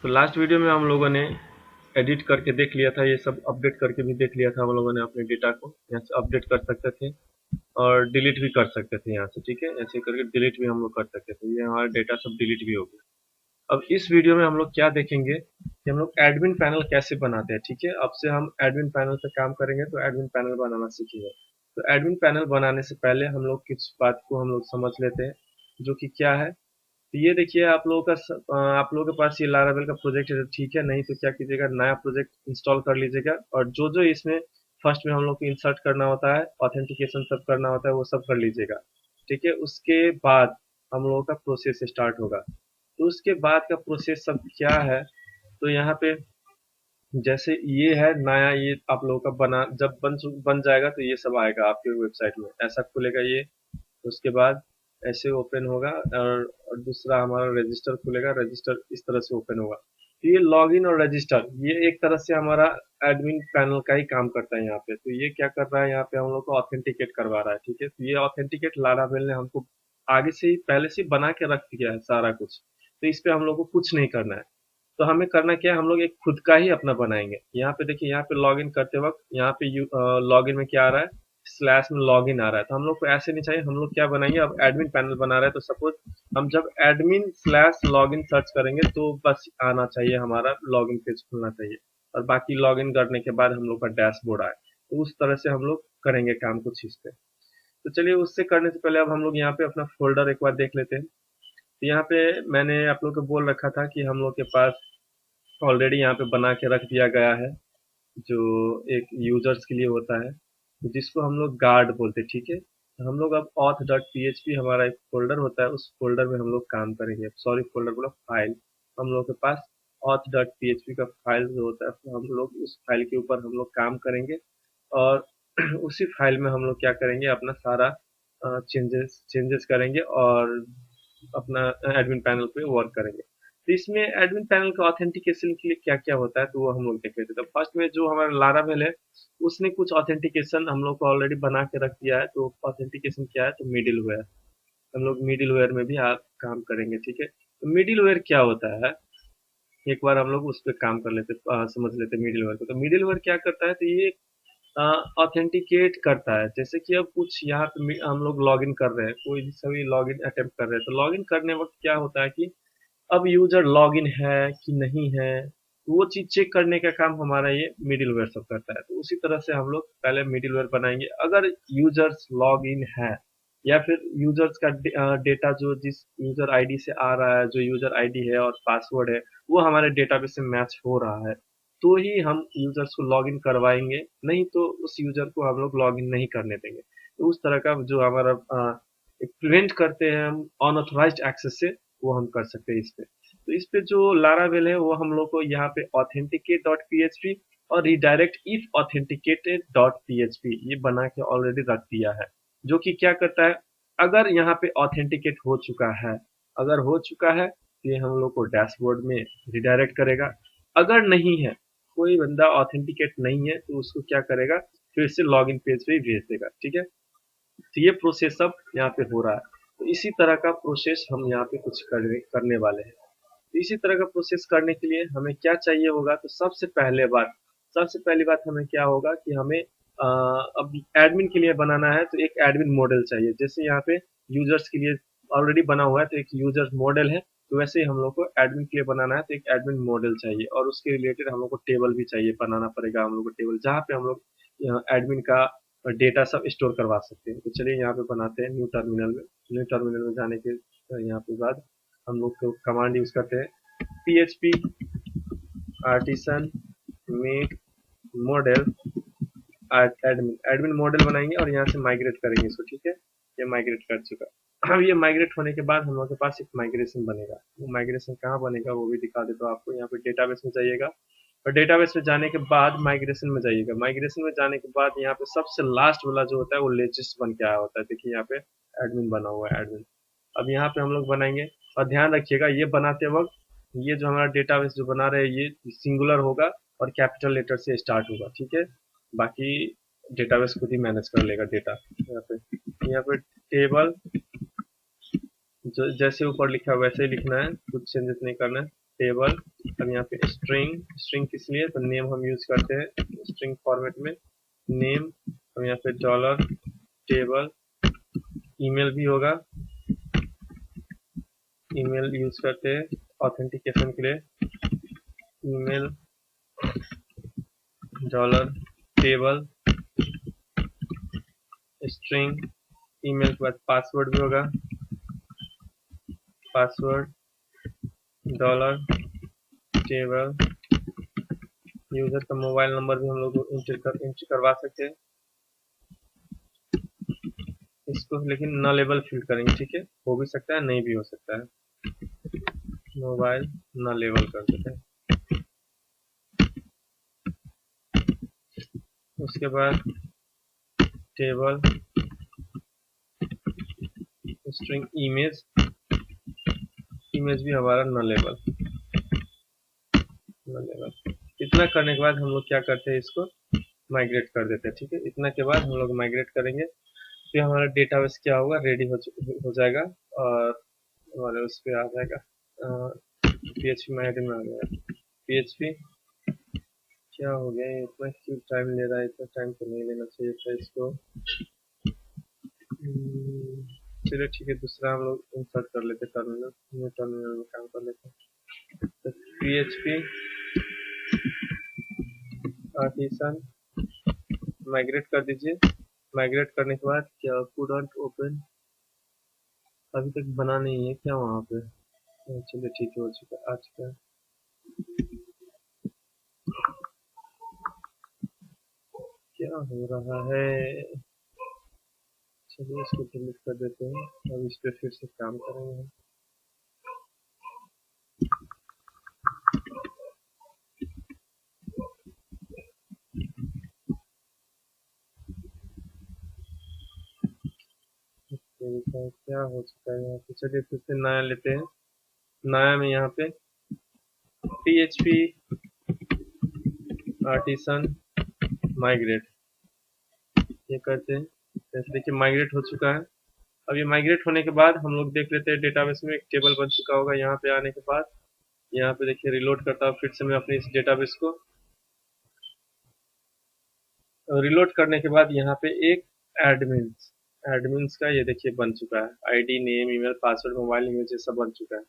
तो last video में हम लोगों ने एडिट करके देख लिया था, ये सब अपडेट करके भी देख लिया था हम लोगों ने अपने डेटा को। यहाँ से अपडेट कर सकते थे और डिलीट भी कर सकते थे यहाँ से, ठीक है। ऐसे करके डिलीट भी हम लोग कर सकते थे, ये हमारा डेटा सब डिलीट भी हो गया। अब इस वीडियो में हम लोग क्या देखेंगे कि हम लोग एडमिन पैनल कैसे बनाते हैं, ठीक है। अब से हम एडमिन पैनल पे काम करेंगे तो एडमिन पैनल बनाना सीखेंगे। तो एडमिन पैनल बनाने से पहले हम लोग किस बात को हम लोग समझ लेते हैं, जो कि क्या है। तो ये देखिए आप लोगों का आप लोगों के पास ये लारावेल का प्रोजेक्ट है तो ठीक है, नहीं तो क्या कीजिएगा, नया प्रोजेक्ट इंस्टॉल कर लीजिएगा और जो जो इसमें फर्स्ट में हम लोग को इंसर्ट करना होता है, ऑथेंटिकेशन सब करना होता है, वो सब कर लीजिएगा, ठीक है। उसके बाद हम लोगों का प्रोसेस स्टार्ट होगा। तो उसके बाद का प्रोसेस सब क्या है, तो यहाँ पे जैसे ये है नया, ये आप लोगों का बना जब बन जाएगा तो ये सब आएगा आपके वेबसाइट में, ऐसा खुलेगा ये। उसके बाद ऐसे ओपन होगा और दूसरा हमारा रजिस्टर खुलेगा, रजिस्टर इस तरह से ओपन होगा। तो ये लॉगिन और रजिस्टर ये एक तरह से हमारा एडमिन पैनल का ही काम करता है यहाँ पे। तो ये क्या कर रहा है, यहाँ पे हम लोग को ऑथेंटिकेट करवा रहा है, ठीक है। तो ये ऑथेंटिकेट लारावेल ने हमको आगे से ही पहले से ही बना के रख दिया है सारा कुछ। तो इस पे हम लोग को कुछ नहीं करना है। तो हमें करना क्या है, हम लोग एक खुद का ही अपना बनाएंगे। यहाँ पे देखिए, यहाँ पे लॉगिन करते वक्त यहाँ पे लॉगिन में क्या आ रहा है, स्लैश में लॉगिन आ रहा है। तो हम लोग को ऐसे नहीं चाहिए, हम लोग क्या बनाएंगे, अब एडमिन पैनल बना रहे हैं तो सपोज हम जब एडमिन स्लैश लॉगिन सर्च करेंगे तो बस आना चाहिए, हमारा लॉगिन पेज खुलना चाहिए और बाकी लॉगिन करने के बाद हम लोग का डैशबोर्ड आए। तो उस तरह से हम लोग करेंगे काम कुछ इस पे। तो चलिए उससे करने से पहले अब हम लोग यहाँ पे अपना फोल्डर एक बार देख लेते हैं। तो यहाँ पे मैंने आप लोग को बोल रखा था कि हम लोग के पास ऑलरेडी यहाँ पे बना के रख दिया गया है, जो एक यूजर्स के लिए होता है, जिसको हम लोग गार्ड बोलते हैं, ठीक है। तो हम लोग अब auth डॉट php हमारा एक फोल्डर होता है, उस फोल्डर में हम लोग काम करेंगे। सॉरी, फोल्डर बोला, फाइल। हम लोग के पास auth डॉट php का फाइल जो होता है, तो हम लोग उस फाइल के ऊपर हम लोग काम करेंगे और उसी फाइल में हम लोग क्या करेंगे, अपना सारा चेंजेस चेंजेस करेंगे और अपना एडमिन पैनल पे वर्क करेंगे। तो इसमें एडमिन पैनल का ऑथेंटिकेशन के लिए क्या क्या होता है, तो वो हम लोग देख लेते हैं। तो फर्स्ट में जो हमारा लारावेल है, उसने कुछ ऑथेंटिकेशन हम लोग को ऑलरेडी बना के रख दिया है। तो ऑथेंटिकेशन क्या है, तो मिडिल वेयर, हम लोग मिडिल वेयर में भी आप काम करेंगे, ठीक है। तो मिडिल वेयर क्या होता है, एक बार हम लोग उस पर काम कर लेते, समझ लेते मिडिल वेयर को। तो मिडिल वेयर क्या करता है, तो ये ऑथेंटिकेट करता है। जैसे कि अब कुछ यहाँ पे हम लोग लॉगिन कर रहे हैं, कोई भी सभी लॉगिन अटेम्प्ट कर रहे हैं, तो लॉगिन करने वक्त क्या होता है कि अब यूजर लॉगिन है कि नहीं है, तो वो चीज चेक करने का काम हमारा ये मिडिलवेयर सब करता है। तो उसी तरह से हम लोग पहले मिडिलवेयर बनाएंगे। अगर यूजर्स लॉगिन है या फिर यूजर्स का डेटा जो जिस यूजर आईडी से आ रहा है, जो यूजर आईडी है और पासवर्ड है, वो हमारे डेटाबेस से मैच हो रहा है, तो ही हम यूजर्स को लॉगिन करवाएंगे, नहीं तो उस यूजर को हम लोग लॉगिन नहीं करने देंगे। तो उस तरह का जो हमारा प्रिवेंट करते हैं हम अनऑथराइज्ड एक्सेस से, वो हम कर सकते हैं इस पे। तो इस पे जो लारावेल है वो हम लोग को यहाँ पे ऑथेंटिकेट डॉट php और redirect if authenticated dot php ये बना के ऑलरेडी रख दिया है, जो कि क्या करता है, अगर यहाँ पे ऑथेंटिकेट हो चुका है, अगर हो चुका है तो ये हम लोग को डैशबोर्ड में रिडायरेक्ट करेगा। अगर नहीं है, कोई बंदा ऑथेंटिकेट नहीं है, तो उसको क्या करेगा, फिर से लॉगिन पेज पे ही भेज देगा, ठीक है। तो ये प्रोसेस सब यहाँ पे हो रहा है। तो इसी तरह का प्रोसेस हम यहाँ पे कुछ करने वाले हैं। तो इसी तरह का प्रोसेस करने के लिए हमें क्या चाहिए होगा, तो सबसे पहली बात हमें क्या होगा कि हमें अब एडमिन के लिए बनाना है तो एक एडमिन मॉडल चाहिए। जैसे यहाँ पे यूजर्स के लिए ऑलरेडी बना हुआ है तो एक यूजर मॉडल है, तो वैसे ही हम लोग को एडमिन के लिए बनाना है तो एक एडमिन मॉडल चाहिए और उसके रिलेटेड हम लोग को टेबल भी चाहिए, बनाना पड़ेगा हम लोग को टेबल, जहाँ पे हम लोग एडमिन का डेटा सब स्टोर करवा सकते हैं। तो चलिए यहाँ पे बनाते हैं न्यू टर्मिनल में। न्यू टर्मिनल में जाने के यहाँ पे बाद हम लोग को कमांड यूज करते हैं, php artisan make model admin model बनाएंगे और यहाँ से माइग्रेट करेंगे इसको, ठीक है। ये माइग्रेट कर चुका। अब ये माइग्रेट होने के बाद हम लोग के पास एक माइग्रेशन बनेगा। वो माइग्रेशन कहाँ बनेगा वो भी दिखा देता हूँ आपको। यहाँ पे डेटाबेस में जाइएगा और डेटाबेस में जाने के बाद माइग्रेशन में जाइएगा। माइग्रेशन में जाने के बाद यहाँ पे सबसे लास्ट वाला जो होता है वो लेटेस्ट बन के आया होता है। देखिए यहाँ पे एडमिन बना हुआ है, एडमिन। अब यहाँ पे हम लोग बनाएंगे और ध्यान रखिएगा ये बनाते वक्त ये जो हमारा डेटाबेस जो बना रहे हैं ये सिंगुलर होगा और कैपिटल लेटर से स्टार्ट होगा, ठीक है। बाकी डेटाबेस खुद ही मैनेज कर लेगा डेटा। यहाँ पे टेबल जो जैसे ऊपर लिखा है वैसे ही लिखना है, कुछ चेंजेस नहीं करना है। टेबल अब यहाँ पे स्ट्रिंग, स्ट्रिंग किस लिए, तो नेम हम यूज करते हैं स्ट्रिंग फॉर्मेट में, नेम। अब यहाँ पे डॉलर टेबल, ईमेल भी होगा, ईमेल यूज करते हैं ऑथेंटिकेशन के लिए, email dollar table string, email के बाद पासवर्ड भी होगा, पासवर्ड डॉलर टेबल, यूजर का मोबाइल नंबर भी हम लोग एंटर करवा सकते हैं इसको, लेकिन न लेबल फिल करेंगे, ठीक है, हो भी सकता है नहीं भी हो सकता है, मोबाइल न लेबल कर देते हैं। उसके बाद टेबल स्ट्रिंग इमेज, इमेज भी हमारा न लेबल, इतना करने के बाद हम लोग क्या करते हैं, इसको माइग्रेट कर देते हैं, ठीक है। इतना के बाद हम लोग माइग्रेट करेंगे, फिर हमारा डेटाबेस क्या होगा, रेडी हो जाएगा और हमारे उस पर आ जाएगा, PHP माइग्रेट में आ जाएगा। PHP क्या हो गया, इतना क्यों टाइम ले रहा है, इतना टाइम तो नहीं लेना चाहिए था इसको। चलिए ठीक है, दूसरा हम लोग इंसर्ट कर लेते टर्मिनल, न्यू टर्मिनल में काम कर लेते हैं। तो PHP आर्टिसन माइग्रेट कर दीजिए। माइग्रेट करने के बाद क्या couldn't ओपन, अभी तक बना नहीं है क्या वहाँ पे, चलिए ठीक है, हो चुका, आ चुका है। क्या हो रहा है, चलिए इसको डिलीट कर देते हैं, अब इस पे फिर से काम करेंगे हम। क्या हो चुका है यहाँ पे, चलिए फिर से नया लेते हैं, नया में यहाँ पे PHP आर्टिसन माइग्रेट, ये करते हैं। जैसे देखिए माइग्रेट हो चुका है। अब ये माइग्रेट होने के बाद हम लोग देख लेते हैं डेटाबेस में एक टेबल बन चुका होगा। यहाँ पे आने के बाद यहाँ पे देखिए रिलोड करता हूँ फिर से मैं अपने इस डेटाबेस को, रिलोड करने के बाद यहाँ पे एक एडमिन्स, एडमिन्स का ये देखिए बन चुका है, ID name email password mobile image ये सब बन चुका है,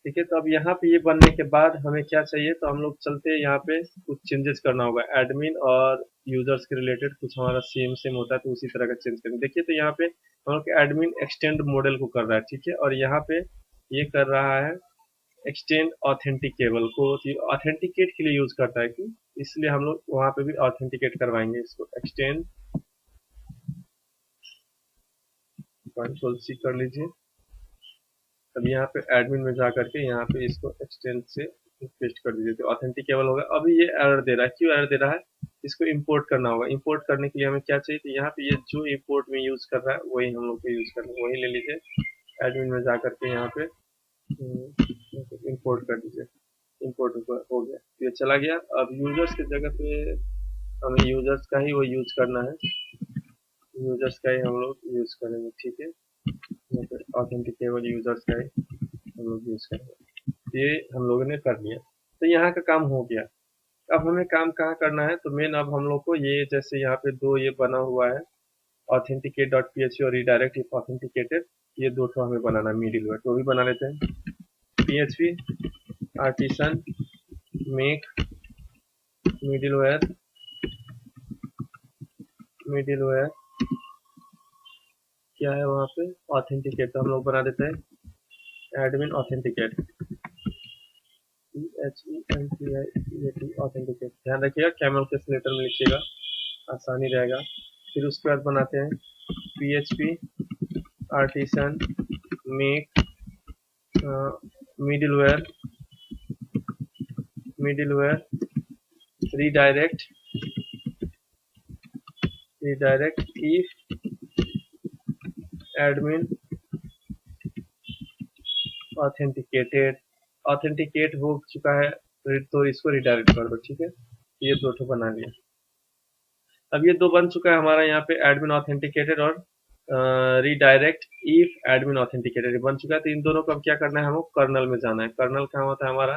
ठीक है। तो अब यहाँ पे ये बनने के बाद हमें क्या चाहिए, तो हम लोग चलते हैं यहाँ पे, कुछ चेंजेस करना होगा एडमिन और यूजर्स के रिलेटेड, कुछ हमारा सेम सेम होता है तो उसी तरह का चेंज करेंगे। देखिए तो यहाँ पे हम लोग एडमिन एक्सटेंड मॉडल को कर रहा है, ठीक है, और यहाँ पे ये कर रहा है एक्सटेंड ऑथेंटिकेबल को, ऑथेंटिकेट के लिए यूज करता है कि, इसलिए हम लोग वहां पे भी ऑथेंटिकेट करवाएंगे इसको, एक्सटेंड Ctrl+C कर लीजिए। अब यहाँ पे एडमिन में जा करके यहाँ पे इसको एक्सटेंड से पेस्ट कर दीजिए तो ऑथेंटिकेबल होगा। अभी ये एरर दे रहा है, क्यों एरर दे रहा है, इसको इंपोर्ट करना होगा। इंपोर्ट करने के लिए हमें क्या चाहिए, तो यहाँ पे ये जो इंपोर्ट में यूज कर रहा है वही हम लोग को यूज करना है, वही ले लीजिए। एडमिन में जा करके यहाँ पे इंपोर्ट कर दीजिए, इंपोर्ट हो गया, ये चला गया। अब यूजर्स की जगह पे हमें यूजर्स का ही वो यूज करना है, यूजर्स का ही हम लोग यूज करेंगे, ठीक है, ऑथेंटिकेबल यूजर्स का ही हम लोग यूज करेंगे। ये हम लोगों ने कर लिया, तो यहाँ का काम हो गया। अब हमें काम कहाँ करना है, तो मेन अब हम लोग को ये जैसे यहाँ पे दो ये बना हुआ है authenticate.php और redirect if authenticated, ये दो ठो हमें बनाना है मिडिलवेयर, तो भी बना लेते हैं। PHP artisan make middleware, middleware क्या है वहाँ पे ऑथेंटिकेट, तो हम लोग बना देते हैं एडमिन ऑथेंटिकेट, PHENTICAT ऑथेंटिकेट, ध्यान रखिएगा कैमल के लेटर में लिखिएगा, आसानी रहेगा। फिर उसके बाद बनाते हैं PHP artisan make middleware, middleware redirect if admin authenticated, authenticate हो चुका है तो इसको रिडायरेक्ट कर दो, ठीक है। ये दो ठो बना लिया। अब ये दो बन चुका है हमारा, यहाँ पे एडमिन ऑथेंटिकेटेड और रिडायरेक्ट इफ एडमिन ऑथेंटिकेटेड बन चुका है। तो इन दोनों को अब क्या करना है, हमको कर्नल में जाना है। कर्नल कहाँ होता है हमारा,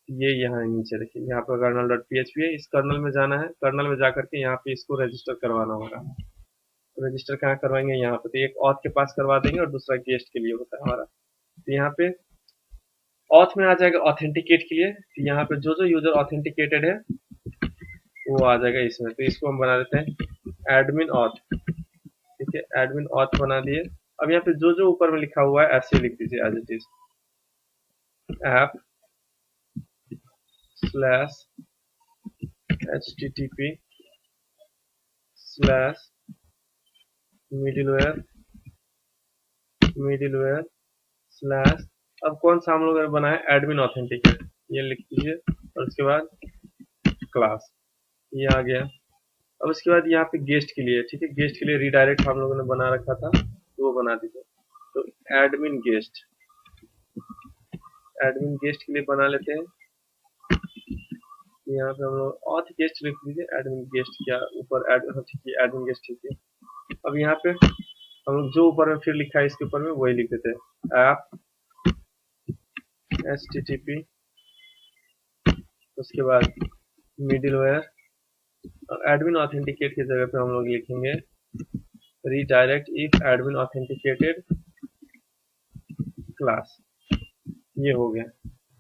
ये यहाँ नीचे देखिए, यहाँ पर कर्नल डॉट php है, इस कर्नल में जाना है, कर्नल में जाकर के यहाँ पे इसको रजिस्टर करवाना होगा। रजिस्टर कहाँ करवाएंगे, यहाँ पे, तो एक ऑथ के पास करवा देंगे और दूसरा गेस्ट के लिए होता है हमारा। तो यहाँ पे ऑथ में आ जाएगा ऑथेंटिकेट के लिए, तो यहाँ पे जो जो यूजर ऑथेंटिकेटेड है वो आ जाएगा इसमें। तो इसको हम बना देते हैं एडमिन ऑथ, ठीक है, एडमिन ऑथ बना दिए। अब यहाँ पे जो जो ऊपर में लिखा हुआ है ऐसे लिख दीजिए as it is, app slash http slash middleware slash, अब कौन सा हम लोग ने बनाया, एडमिन ऑथेंटिकेट, ये लिख दीजिए, और उसके बाद क्लास, ये आ गया। अब उसके बाद यहाँ पे गेस्ट के लिए, ठीक है, गेस्ट के लिए रीडायरेक्ट हम लोगों ने बना रखा था, तो वो बना दीजिए। तो एडमिन गेस्ट के लिए बना लेते हैं। यहाँ पे हम लोग ऑथ गेस्ट लिख दीजिए, एडमिन गेस्ट क्या ऊपर एडमिन गेस्ट, ठीक है। अब यहाँ पे हम लोग जो ऊपर में फिर लिखा है इसके ऊपर में वही लिख देते हैं, ऐप http, उसके बाद मिडिलवेयर, और एडमिन ऑथेंटिकेट की जगह पे हम लोग लिखेंगे redirect if admin authenticated class. ये हो गया।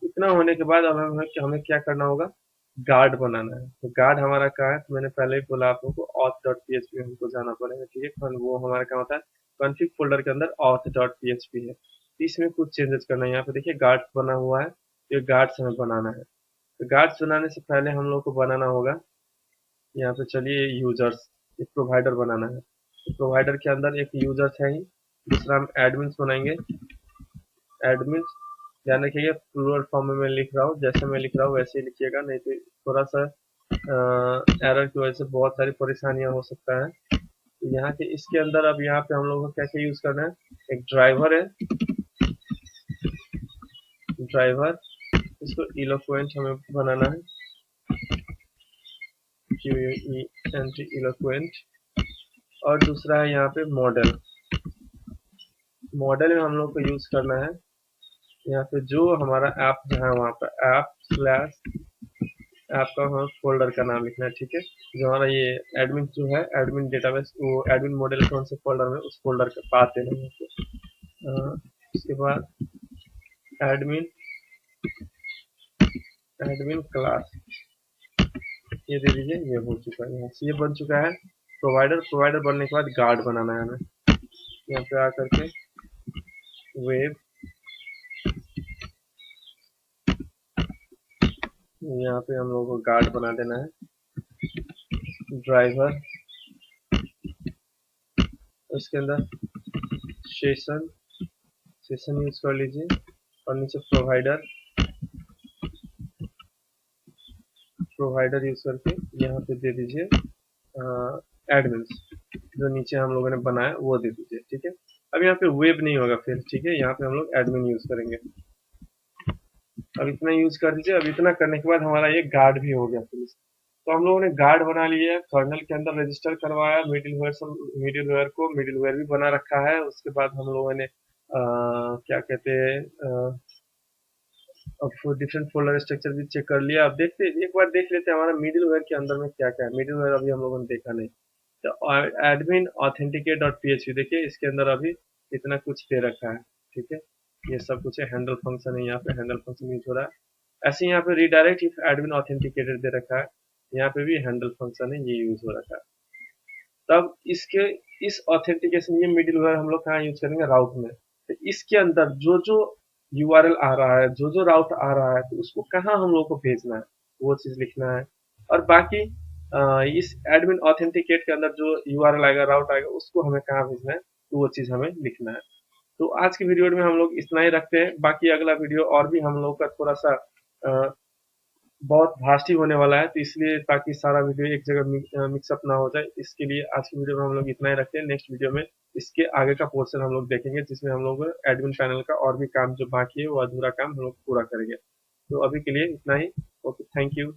इतना होने के बाद अब हमें क्या करना होगा, गार्ड बनाना है। तो गार्ड हमारा क्या है, तो मैंने पहले ही बोला आप लोगों को auth.php हमको जाना पड़ेगा, ठीक है। वो हमारा क्या होता है, कॉन्फ़िग फोल्डर के अंदर auth.php है। तो इसमें कुछ चेंजेस करना है। यहाँ पे देखिए गार्ड्स बना हुआ है, ये गार्ड्स हमें बनाना है। तो गार्ड्स बनाने से पहले हम लोग को बनाना होगा, यहाँ पे चलिए यूजर्स, एक प्रोवाइडर बनाना है। तो प्रोवाइडर के अंदर एक यूजर्स है ही, दूसरा हम एडमिन्स बनाएंगे। एडमिन्स ध्यान रखिएगा प्लूरल फॉर्म में मैं लिख रहा हूँ, जैसे मैं लिख रहा हूँ वैसे ही लिखिएगा, नहीं तो थोड़ा सा एरर की वजह से बहुत सारी परेशानियां हो सकता है। तो यहाँ के इसके अंदर अब यहाँ पे हम लोग को क्या क्या यूज करना है, एक ड्राइवर है, ड्राइवर, इसको इलोक्वेंट हमें बनाना है, इलोक्वेंट, और दूसरा है यहाँ पे मॉडल। मॉडल में हम लोग को यूज करना है यहाँ पे जो हमारा ऐप जहाँ वहाँ पर ऐप स्लैश ऐप का हमें फोल्डर का नाम लिखना है, ठीक है। जो हमारा ये एडमिन जो है, एडमिन डेटाबेस, वो एडमिन मॉडल कौन से फोल्डर में, उस फोल्डर का पाथ देना है। उसके बाद एडमिन क्लास ये दे दीजिए, ये हो चुका है, यहाँ से ये बन चुका है प्रोवाइडर बनने के बाद गार्ड बनाना है हमें। यहाँ पे आकर के वेब, यहाँ पे हम लोगों को गार्ड बना देना है, ड्राइवर, उसके अंदर सेशन यूज कर लीजिए, और नीचे प्रोवाइडर यूज करके यहाँ पे दे दीजिए एडमिन्स, जो नीचे हम लोगों ने बनाया वो दे दीजिए, ठीक है। अब यहाँ पे वेब नहीं होगा फिर, ठीक है, यहाँ पे हम लोग एडमिन यूज करेंगे। अब इतना यूज कर दीजिए। अब इतना करने के बाद हमारा ये गार्ड भी हो गया फिर। तो हम लोगों ने गार्ड बना लिया, कर्नल के अंदर रजिस्टर करवाया, मिडिलवेयर भी बना रखा है। उसके बाद हम लोगों ने क्या कहते हैं, अब डिफरेंट फोल्डर स्ट्रक्चर भी चेक कर लिया। अब एक बार देख लेते हैं हमारा मिडिलवेयर के अंदर में क्या क्या है। मिडिलवेयर अभी हम लोगों ने देखा नहीं। तो एडमिन ऑथेंटिकेट डॉट php देखिए, इसके अंदर अभी इतना कुछ दे रखा है, ठीक है। ये सब कुछ है, हैंडल फंक्शन है, यहाँ पे हैंडल फंक्शन यूज हो रहा है। ऐसे यहाँ पे रीडायरेक्ट इफ एडमिन ऑथेंटिकेटेड दे रखा है, यहाँ पे भी हैंडल फंक्शन है, ये यूज हो रखा है। तब इस ऑथेंटिकेशन, ये मिडिलवेयर हम लोग कहाँ यूज करेंगे, राउट में। तो इसके अंदर जो जो यूआरएल आ रहा है, जो जो राउट आ रहा है, तो उसको कहाँ हम लोग को भेजना है वो चीज लिखना है। और बाकी इस एडमिन ऑथेंटिकेट के अंदर जो यूआरएल आएगा, राउट आएगा, उसको हमें कहाँ भेजना है, तो वो चीज हमें लिखना है। तो आज की वीडियो में हम लोग इतना ही रखते हैं। बाकी अगला वीडियो और भी हम लोग का थोड़ा सा बहुत भास्ट ही होने वाला है, तो इसलिए ताकि सारा वीडियो एक जगह मिक्सअप ना हो जाए, इसके लिए आज की वीडियो में हम लोग इतना ही रखते हैं। नेक्स्ट वीडियो में इसके आगे का पोर्शन हम लोग देखेंगे, जिसमें हम लोग एडमिन पैनल का और भी काम जो बाकी है वो अधूरा काम हम लोग पूरा करेंगे। तो अभी के लिए इतना ही। Okay, thank you.